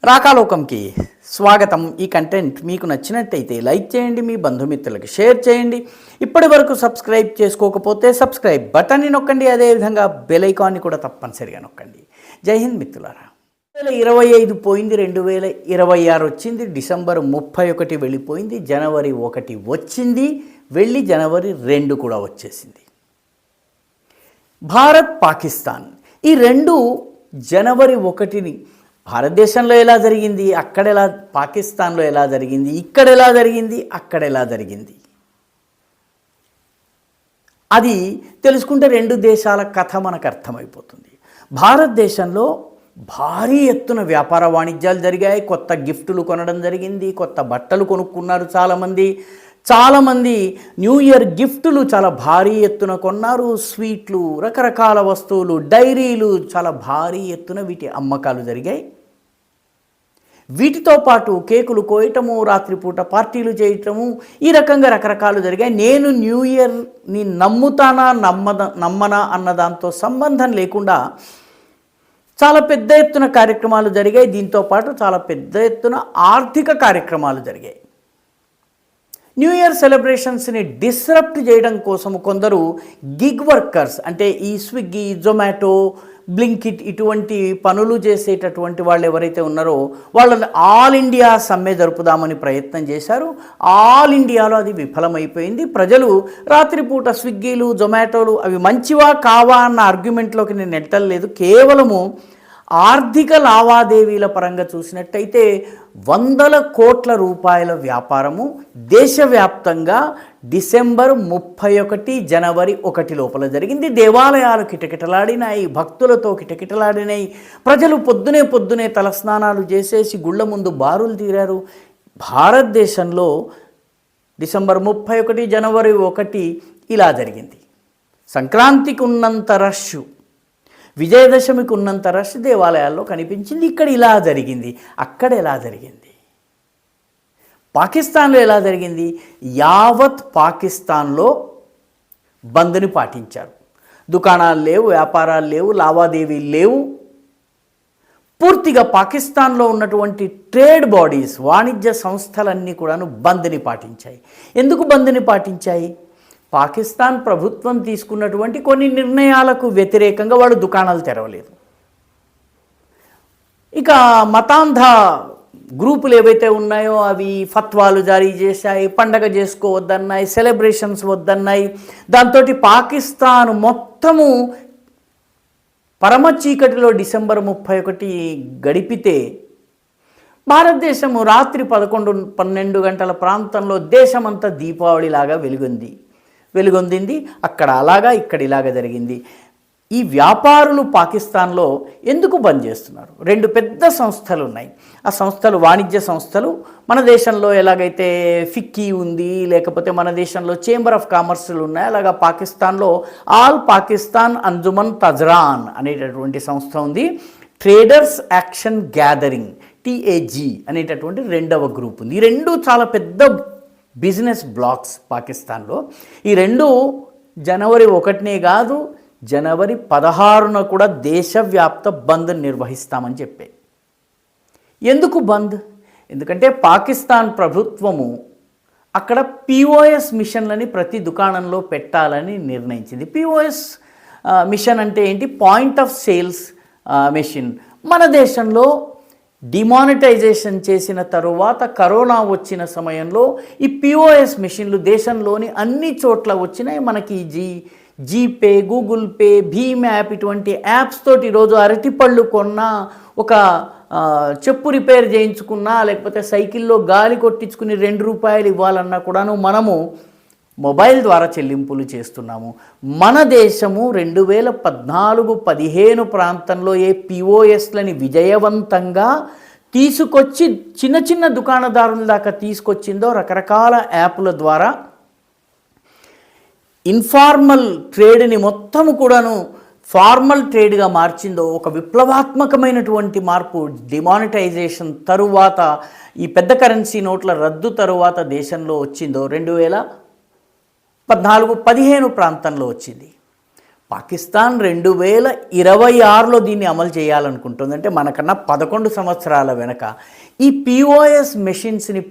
రాకాలోకంకి స్వాగతం. ఈ కంటెంట్ మీకు నచ్చినట్టయితే లైక్ చేయండి, మీ బంధుమిత్రులకి షేర్ చేయండి. ఇప్పటి వరకు సబ్స్క్రైబ్ చేసుకోకపోతే సబ్స్క్రైబ్ బటన్ని నొక్కండి, అదేవిధంగా బెల్ ఐకాన్ని కూడా తప్పనిసరిగా నొక్కండి. జై హింద్ మిత్రులారా. 2025 పోయింది, 2026 వచ్చింది. డిసెంబర్ 31 వెళ్ళిపోయింది, జనవరి 1 వచ్చింది, వెళ్ళి జనవరి 2 కూడా వచ్చేసింది. భారత్ పాకిస్తాన్ ఈ రెండు జనవరి 1ని భారతదేశంలో ఎలా జరిగింది, అక్కడ ఎలా, పాకిస్తాన్లో ఎలా జరిగింది, ఇక్కడ ఎలా జరిగింది, అక్కడ ఎలా జరిగింది, అది తెలుసుకుంటే రెండు దేశాల కథ మనకు అర్థమైపోతుంది. భారతదేశంలో భారీ ఎత్తున వ్యాపార వాణిజ్యాలు జరిగాయి. కొత్త గిఫ్టులు కొనడం జరిగింది, కొత్త బట్టలు కొనుక్కున్నారు చాలామంది న్యూ ఇయర్ గిఫ్టులు చాలా భారీ ఎత్తున కొన్నారు. స్వీట్లు, రకరకాల వస్తువులు, డైరీలు చాలా భారీ ఎత్తున వీటి అమ్మకాలు జరిగాయి. వీటితో పాటు కేకులు కోయటము, రాత్రిపూట పార్టీలు చేయటము, ఈ రకంగా రకరకాలు జరిగాయి. నేను న్యూ ఇయర్ని నమ్ముతానా నమ్మనా అన్న దాంతో సంబంధం లేకుండా చాలా పెద్ద ఎత్తున కార్యక్రమాలు జరిగాయి. దీంతోపాటు చాలా పెద్ద ఎత్తున ఆర్థిక కార్యక్రమాలు జరిగాయి. న్యూ ఇయర్ సెలబ్రేషన్స్ని డిస్రప్ట్ చేయడం కోసం కొందరు గిగ్ వర్కర్స్, అంటే ఈ స్విగ్గీ, జొమాటో, బ్లింకిట్ ఇటువంటి పనులు చేసేటటువంటి వాళ్ళు ఎవరైతే ఉన్నారో వాళ్ళని ఆల్ ఇండియా సమ్మె జరుపుదామని ప్రయత్నం చేశారు. ఆల్ ఇండియాలో అది విఫలమైపోయింది. ప్రజలు రాత్రిపూట స్విగ్గీలు, జొమాటోలు అవి మంచివా కావా అన్న ఆర్గ్యుమెంట్లోకి నేను నెట్టలేదు. కేవలము ఆర్థిక లావాదేవీల పరంగా చూసినట్టయితే వందల కోట్ల రూపాయల వ్యాపారము దేశవ్యాప్తంగా డిసెంబర్ 31 జనవరి 1 లోపల జరిగింది. దేవాలయాలు కిటకిటలాడినాయి, భక్తులతో కిటకిటలాడినాయి. ప్రజలు పొద్దునే తలస్నానాలు చేసేసి గుళ్ళ ముందు బారులు తీరారు. భారతదేశంలో డిసెంబర్ 31 జనవరి 1 ఇలా జరిగింది. సంక్రాంతికి ఉన్నంత రష్, విజయదశమికి ఉన్నంత రష్ దేవాలయాల్లో కనిపించింది. ఇక్కడ ఇలా జరిగింది, అక్కడ ఎలా జరిగింది, పాకిస్తాన్లో ఎలా జరిగింది? యావత్ పాకిస్తాన్లో బంద్ని పాటించారు. దుకాణాలు లేవు, వ్యాపారాలు లేవు, లావాదేవీలు లేవు. పూర్తిగా పాకిస్తాన్లో ఉన్నటువంటి ట్రేడ్ బాడీస్, వాణిజ్య సంస్థలన్నీ కూడాను బంద్ని పాటించాయి. ఎందుకు బంద్ని పాటించాయి? పాకిస్తాన్ ప్రభుత్వం తీసుకున్నటువంటి కొన్ని నిర్ణయాలకు వ్యతిరేకంగా వాళ్ళు దుకాణాలు తెరవలేదు. ఇక మతాంధ గ్రూపులు ఏవైతే ఉన్నాయో అవి ఫత్వాలు జారీ చేశాయి, పండగ చేసుకోవద్దన్నాయి, సెలబ్రేషన్స్ వద్దన్నాయి. దాంతో పాకిస్తాన్ మొత్తము పరమ చీకటిలో డిసెంబర్ 31 గడిపితే భారతదేశము రాత్రి 11-12 గంటల ప్రాంతంలో దేశమంతా దీపావళిలాగా వెలుగొందింది. అక్కడ అలాగా, ఇక్కడ ఇలాగా జరిగింది. ఈ వ్యాపారులు పాకిస్తాన్లో ఎందుకు బంద్ చేస్తున్నారు? రెండు పెద్ద సంస్థలు ఉన్నాయి. ఆ సంస్థలు వాణిజ్య సంస్థలు. మన దేశంలో ఎలాగైతే ఫిక్కీ ఉంది, లేకపోతే మన దేశంలో చేంబర్ ఆఫ్ కామర్స్లు ఉన్నాయి, అలాగా పాకిస్తాన్లో ఆల్ పాకిస్తాన్ అంజుమన్ తజ్రాన్ అనేటటువంటి సంస్థ ఉంది. ట్రేడర్స్ యాక్షన్ గ్యాదరింగ్, TAG అనేటటువంటి రెండవ గ్రూప్ ఉంది. ఈ రెండు చాలా పెద్ద బిజినెస్ బ్లాక్స్ పాకిస్తాన్లో. ఈ రెండు జనవరి 1 కాదు, జనవరి 16 కూడా దేశవ్యాప్త బంద్ నిర్వహిస్తామని చెప్పే. ఎందుకు బంద్? ఎందుకంటే పాకిస్తాన్ ప్రభుత్వము అక్కడ POS మిషన్లని ప్రతి దుకాణంలో పెట్టాలని నిర్ణయించింది. POS మిషన్ అంటే ఏంటి? Point of sales machine. మన దేశంలో డిమానిటైజేషన్ చేసిన తరువాత కరోనా వచ్చిన సమయంలో ఈ POS మిషన్లు దేశంలోని అన్ని చోట్ల వచ్చినాయి. మనకి జీపే, గూగుల్ పే, భీమ్ యాప్ ఇటువంటి యాప్స్ తోటి ఈరోజు అరటిపళ్ళు కొన్నా, ఒక చెప్పు రిపేర్ చేయించుకున్నా, లేకపోతే సైకిల్లో గాలి కొట్టించుకుని 2 రూపాయలు ఇవ్వాలన్నా కూడాను మనము మొబైల్ ద్వారా చెల్లింపులు చేస్తున్నాము. మన దేశము 2014-15 ప్రాంతంలో ఏ POSలని విజయవంతంగా తీసుకొచ్చి చిన్న దుకాణదారుల దాకా తీసుకొచ్చిందో, రకరకాల యాప్ల ద్వారా ఇన్ఫార్మల్ ట్రేడ్ని మొత్తము కూడాను ఫార్మల్ ట్రేడ్గా మార్చిందో, ఒక విప్లవాత్మకమైనటువంటి మార్పు డిమానిటైజేషన్ తరువాత, ఈ పెద్ద కరెన్సీ నోట్ల రద్దు తరువాత దేశంలో వచ్చిందో 2014-15 ప్రాంతంలో వచ్చింది. పాకిస్తాన్ 2026లో దీన్ని అమలు చేయాలనుకుంటుంది. అంటే మనకన్నా 11 సంవత్సరాల వెనక ఈ పిఓఎస్ మెషిన్స్ని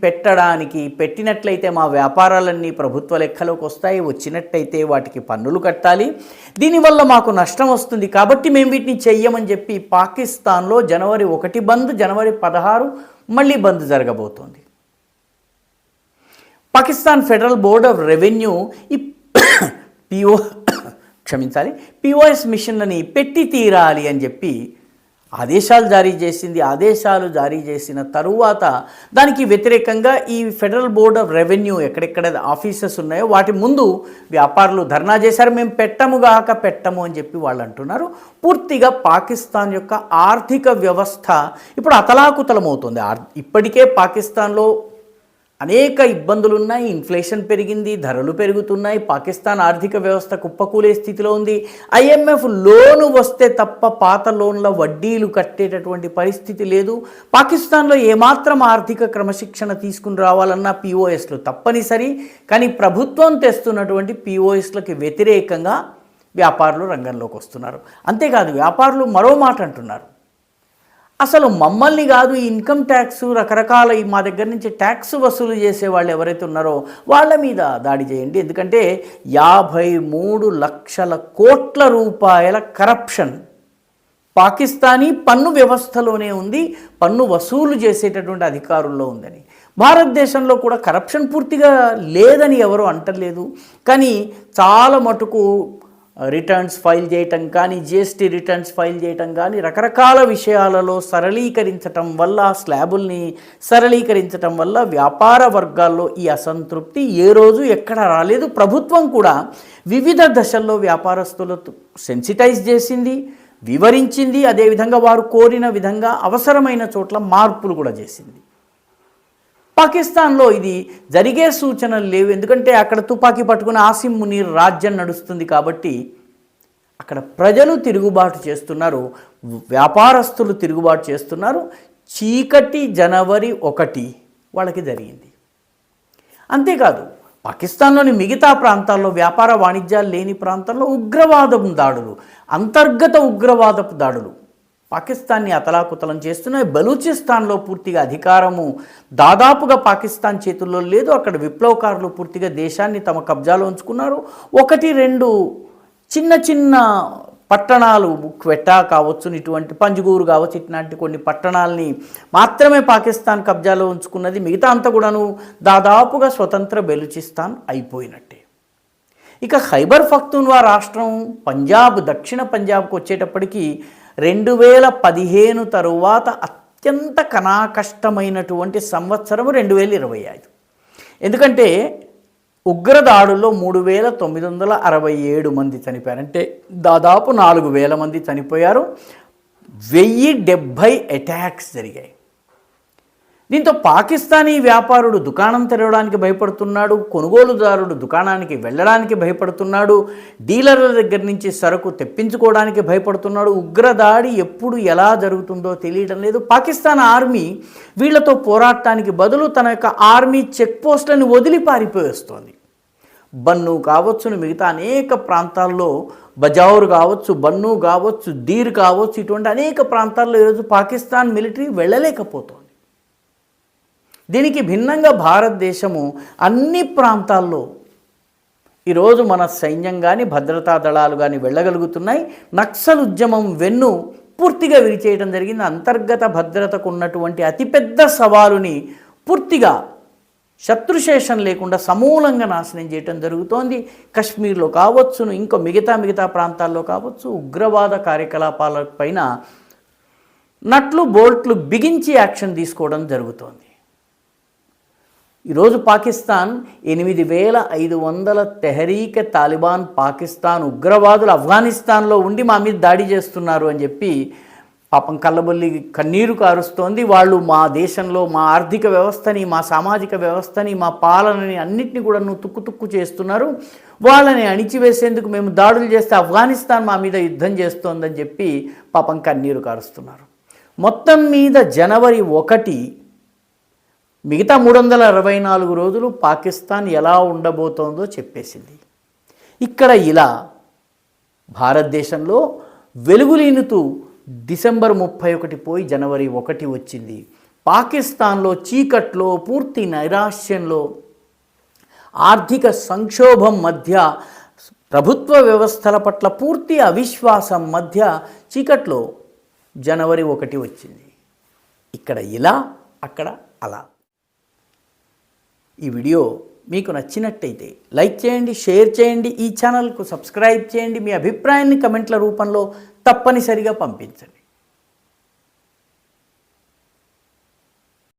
పెట్టినట్లయితే మా వ్యాపారాలన్నీ ప్రభుత్వ లెక్కలోకి వస్తాయి, వచ్చినట్టయితే వాటికి పన్నులు కట్టాలి, దీనివల్ల మాకు నష్టం వస్తుంది, కాబట్టి మేము వీటిని చెయ్యమని చెప్పి పాకిస్తాన్లో జనవరి 1 బంద్, జనవరి 16 మళ్ళీ బంద్ జరగబోతోంది. Pakistan federal board of revenue ఈ పిఓఎస్ మిషన్లని పెట్టి తీరాలి అని చెప్పి ఆదేశాలు జారీ చేసింది. ఆదేశాలు జారీ చేసిన తరువాత దానికి వ్యతిరేకంగా ఈ ఫెడరల్ బోర్డ్ ఆఫ్ రెవెన్యూ ఎక్కడెక్కడ ఆఫీసెస్ ఉన్నాయో వాటి ముందు వ్యాపారులు ధర్నా చేశారు. మేము పెట్టము అని చెప్పి వాళ్ళు అంటున్నారు. పూర్తిగా పాకిస్తాన్ యొక్క ఆర్థిక వ్యవస్థ ఇప్పుడు అతలాకుతలమవుతుంది. ఇప్పటికే పాకిస్తాన్లో అనేక ఇబ్బందులు ఉన్నాయి, ఇన్ఫ్లేషన్ పెరిగింది, ధరలు పెరుగుతున్నాయి, పాకిస్తాన్ ఆర్థిక వ్యవస్థ కుప్పకూలే స్థితిలో ఉంది. IMF లోను వస్తే తప్ప పాత లోన్ల వడ్డీలు కట్టేటటువంటి పరిస్థితి లేదు. పాకిస్తాన్లో ఏమాత్రం ఆర్థిక క్రమశిక్షణ తీసుకుని రావాలన్నా పిఓఎస్లు తప్పనిసరి. కానీ ప్రభుత్వం తెస్తున్నటువంటి పిఓఎస్లకి వ్యతిరేకంగా వ్యాపారులు రంగంలోకి వస్తున్నారు. అంతేకాదు వ్యాపారులు మరో మాట అంటున్నారు, అసలు మమ్మల్ని కాదు, ఇన్కమ్ ట్యాక్స్ రకరకాల మా దగ్గర నుంచి ట్యాక్స్ వసూలు చేసే వాళ్ళు ఎవరైతే ఉన్నారో వాళ్ళ మీద దాడి చేయండి. ఎందుకంటే 53 లక్షల కోట్ల రూపాయల కరప్షన్ పాకిస్తానీ పన్ను వ్యవస్థలోనే ఉంది, పన్ను వసూలు చేసేటటువంటి అధికారుల్లో ఉందని. భారతదేశంలో కూడా కరప్షన్ పూర్తిగా లేదని ఎవరూ అంటలేదు. కానీ చాలా మటుకు రిటర్న్స్ ఫైల్ చేయటం కానీ, GST రిటర్న్స్ ఫైల్ చేయటం కానీ, రకరకాల విషయాలలో సరళీకరించటం వల్ల, స్లాబుల్ని సరళీకరించటం వల్ల వ్యాపార వర్గాల్లో ఈ అసంతృప్తి ఏ రోజు ఎక్కడ రాలేదు. ప్రభుత్వం కూడా వివిధ దశల్లో వ్యాపారస్తులతో సెన్సిటైజ్ చేసింది, వివరించింది, అదేవిధంగా వారు కోరిన విధంగా అవసరమైన చోట్ల మార్పులు కూడా చేసింది. పాకిస్తాన్లో ఇది జరిగే సూచనలు లేవు. ఎందుకంటే అక్కడ తుపాకీ పట్టుకుని ఆసిమ్ మునీర్ రాజ్యం నడుస్తుంది కాబట్టి అక్కడ ప్రజలు తిరుగుబాటు చేస్తున్నారు, వ్యాపారస్తులు తిరుగుబాటు చేస్తున్నారు. చీకటి జనవరి 1 వాళ్ళకి జరిగింది. అంతేకాదు పాకిస్తాన్లోని మిగతా ప్రాంతాల్లో వ్యాపార వాణిజ్యాలు లేని ప్రాంతాల్లో ఉగ్రవాదం దాడులు, అంతర్గత ఉగ్రవాదపు దాడులు పాకిస్తాన్ని అతలాకుతలం చేస్తున్నాయి. బలూచిస్తాన్లో పూర్తిగా అధికారము దాదాపుగా పాకిస్తాన్ చేతుల్లో లేదు. అక్కడ విప్లవకారులు పూర్తిగా దేశాన్ని తమ కబ్జాలో ఉంచుకున్నారు. 1-2 చిన్న చిన్న పట్టణాలు, క్వెట్టా కావచ్చు, ఇటువంటి పంజగూరు కావచ్చు, ఇట్లాంటి కొన్ని పట్టణాలని మాత్రమే పాకిస్తాన్ కబ్జాలో ఉంచుకున్నది. మిగతా అంతా కూడాను దాదాపుగా స్వతంత్ర బెలూచిస్తాన్ అయిపోయినట్టే. ఇక ఖైబర్ పఖ్తూన్వా రాష్ట్రం పంజాబ్, దక్షిణ పంజాబ్కు వచ్చేటప్పటికి 2015 తరువాత అత్యంత కష్టమైనటువంటి సంవత్సరం 2025. ఎందుకంటే ఉగ్రదాడుల్లో 3967 మంది చనిపోయారు. అంటే దాదాపు 4000 మంది చనిపోయారు. 1070 అటాక్స్ జరిగాయి. దీంతో పాకిస్తానీ వ్యాపారుడు దుకాణం తెరవడానికి భయపడుతున్నాడు, కొనుగోలుదారుడు దుకాణానికి వెళ్ళడానికి భయపడుతున్నాడు, డీలర్ల దగ్గర నుంచి సరుకు తెప్పించుకోవడానికి భయపడుతున్నాడు. ఉగ్రదాడి ఎప్పుడు ఎలా జరుగుతుందో తెలియడం లేదు. పాకిస్తాన్ ఆర్మీ వీళ్లతో పోరాటానికి బదులు తన యొక్క ఆర్మీ చెక్ పోస్టులను వదిలి పారిపోయేస్తోంది. బన్ను కావచ్చు, మిగతా అనేక ప్రాంతాల్లో, బజౌర్ కావచ్చు, బన్ను కావచ్చు, దీర్ కావచ్చు, ఇటువంటి అనేక ప్రాంతాల్లో ఈరోజు పాకిస్తాన్ మిలిటరీ వెళ్ళలేకపోతుంది. దీనికి భిన్నంగా భారతదేశము అన్ని ప్రాంతాల్లో ఈరోజు మన సైన్యం కానీ, భద్రతా దళాలు కానీ వెళ్ళగలుగుతున్నాయి. నక్సల్ ఉద్యమం వెన్ను పూర్తిగా విరిచేయడం జరిగింది. అంతర్గత భద్రతకు ఉన్నటువంటి అతిపెద్ద సవాలుని పూర్తిగా శత్రుశేషం లేకుండా సమూలంగా నాశనం చేయడం జరుగుతోంది. కశ్మీర్లో కావచ్చు, ఇంకో మిగతా ప్రాంతాల్లో కావచ్చు, ఉగ్రవాద కార్యకలాపాలపైన నట్లు బోల్ట్లు బిగించి యాక్షన్ తీసుకోవడం జరుగుతోంది. ఈరోజు పాకిస్తాన్ 8500 తెహరీక్ తాలిబాన్ పాకిస్తాన్ ఉగ్రవాదులు ఆఫ్ఘనిస్తాన్లో ఉండి మా మీద దాడి చేస్తున్నారు అని చెప్పి పాపం కళ్ళబొల్లి కన్నీరు కారుస్తోంది. వాళ్ళు మా దేశంలో మా ఆర్థిక వ్యవస్థని, మా సామాజిక వ్యవస్థని, మా పాలనని అన్నిటిని కూడా తుక్కు చేస్తున్నారు. వాళ్ళని అణిచివేసేందుకు మేము దాడులు చేస్తే ఆఫ్ఘనిస్తాన్ మా మీద యుద్ధం చేస్తోందని చెప్పి పాపం కన్నీరు కారుస్తున్నారు. మొత్తం మీద జనవరి 1 మిగతా 364 రోజులు పాకిస్తాన్ ఎలా ఉండబోతోందో చెప్పేసింది. ఇక్కడ ఇలా భారతదేశంలో వెలుగులీనుతూ డిసెంబర్ 31 పోయి జనవరి 1 వచ్చింది. పాకిస్తాన్లో చీకట్లో, పూర్తి నైరాశ్యంలో, ఆర్థిక సంక్షోభం మధ్య, ప్రభుత్వ వ్యవస్థల పట్ల పూర్తి అవిశ్వాసం మధ్య చీకట్లో జనవరి 1 వచ్చింది. ఇక్కడ ఇలా, అక్కడ అలా. ఈ వీడియో మీకు నచ్చినట్టయితే లైక్ చేయండి, షేర్ చేయండి, ఈ ఛానల్కు సబ్స్క్రైబ్ చేయండి. మీ అభిప్రాయాన్ని కమెంట్ల రూపంలో తప్పనిసరిగా పంపించండి.